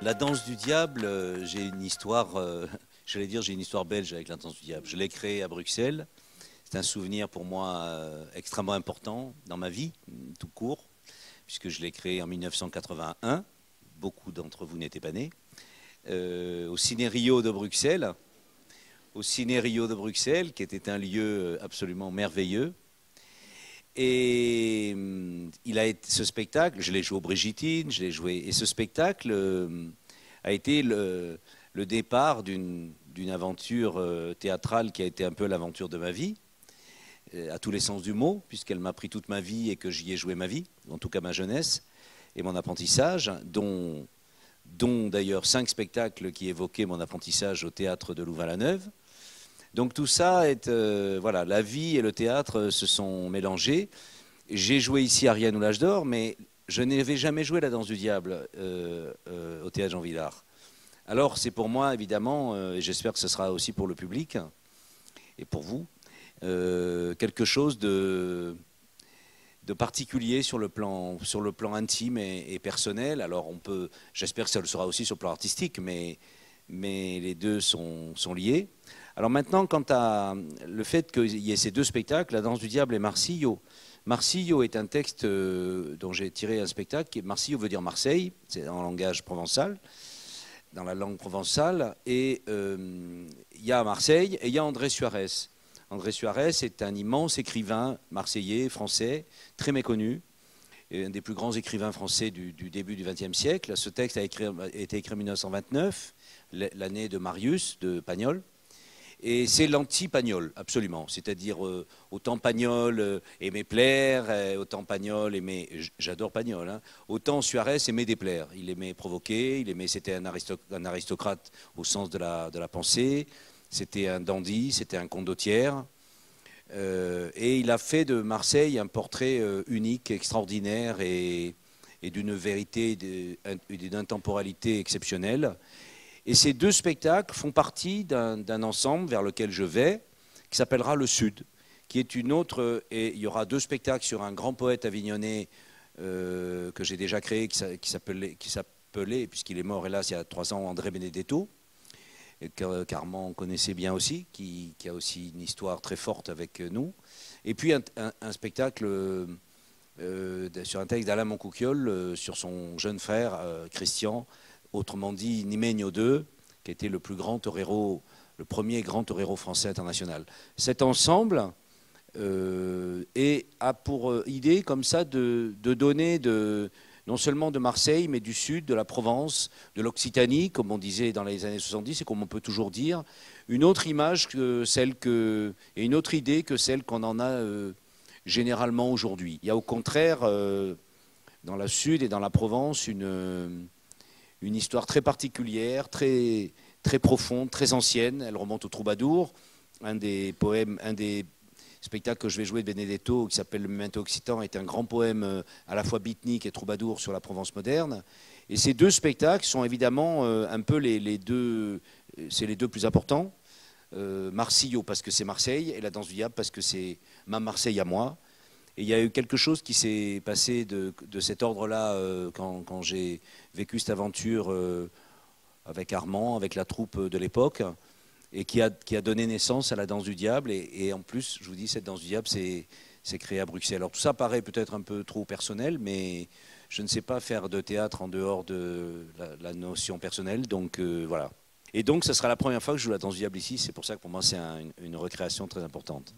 La danse du diable, j'ai une histoire, j'allais dire j'ai une histoire belge avec la danse du diable. Je l'ai créée à Bruxelles. C'est un souvenir pour moi extrêmement important dans ma vie, tout court, puisque je l'ai créée en 1981. Beaucoup d'entre vous n'étaient pas nés. Au Ciné Rio de Bruxelles. Au Ciné Rio de Bruxelles, qui était un lieu absolument merveilleux. Et ce spectacle, je l'ai joué au Brigitine, je l'ai joué, et ce spectacle a été le départ d'une aventure théâtrale qui a été un peu l'aventure de ma vie, à tous les sens du mot, puisqu'elle m'a pris toute ma vie et que j'y ai joué ma vie, en tout cas ma jeunesse, et mon apprentissage, dont d'ailleurs 5 spectacles qui évoquaient mon apprentissage au théâtre de Louvain-la-Neuve. Donc tout ça est, voilà, la vie et le théâtre se sont mélangés. J'ai joué ici Ariane ou l'Âge d'Or, mais je n'avais jamais joué la danse du diable au théâtre Jean Vilar. Alors c'est pour moi évidemment, et j'espère que ce sera aussi pour le public et pour vous, quelque chose de particulier sur le plan intime et personnel. Alors j'espère que ça le sera aussi sur le plan artistique, mais les deux sont liés. Alors maintenant, quant à le fait qu'il y ait ces 2 spectacles, La danse du diable et Marsillo. Marsillo est un texte dont j'ai tiré un spectacle. Marsillo veut dire Marseille, c'est en langage provençal, dans la langue provençale. Et il y a Marseille et il y a André Suarez. André Suarez est un immense écrivain marseillais, français, très méconnu, un des plus grands écrivains français du début du XXe siècle. Ce texte a été écrit en 1929, l'année de Marius, de Pagnol. Et c'est l'anti-Pagnol, absolument. C'est-à-dire, autant Pagnol aimait plaire, autant Pagnol aimait... J'adore Pagnol, hein. Autant Suarez aimait déplaire. Il aimait provoquer, c'était un aristocrate au sens de la pensée. C'était un dandy, c'était un condottiere. Et il a fait de Marseille un portrait unique, extraordinaire et d'une vérité et d'une intemporalité exceptionnelle. Et ces 2 spectacles font partie d'un ensemble vers lequel je vais, qui s'appellera Le Sud, qui est une autre... Et il y aura 2 spectacles sur un grand poète avignonnais que j'ai déjà créé, qui s'appelait, puisqu'il est mort hélas il y a 3 ans, André Benedetto, qu'Armand connaissait bien aussi, qui a aussi une histoire très forte avec nous. Et puis un spectacle sur un texte d'Alain Moncouquiol sur son jeune frère, Christian, autrement dit Nimeño II, qui était le plus grand torero, le premier grand torero français international. Cet ensemble a pour idée comme ça de donner non seulement de Marseille, mais du sud, de la Provence, de l'Occitanie, comme on disait dans les années 70 et comme on peut toujours dire, une autre image et une autre idée que celle qu'on en a généralement aujourd'hui. Il y a au contraire, dans la Sud et dans la Provence, une histoire très particulière, très, très profonde, très ancienne. Elle remonte au Troubadour, un des spectacle que je vais jouer de Benedetto, qui s'appelle Le Memento Occitan, est un grand poème à la fois beatnik et troubadour sur la Provence moderne. Et ces 2 spectacles sont évidemment un peu les deux plus importants. Marsillo parce que c'est Marseille, et La danse du diable parce que c'est ma Marseille à moi. Et il y a eu quelque chose qui s'est passé de cet ordre-là quand j'ai vécu cette aventure avec Armand, avec la troupe de l'époque, et qui a donné naissance à la danse du diable. Et en plus, je vous dis, cette danse du diable, c'est créé à Bruxelles. Alors tout ça paraît peut-être un peu trop personnel, mais je ne sais pas faire de théâtre en dehors de la notion personnelle, donc voilà. Et donc, ce sera la première fois que je joue la danse du diable ici, c'est pour ça que pour moi, c'est une recréation très importante.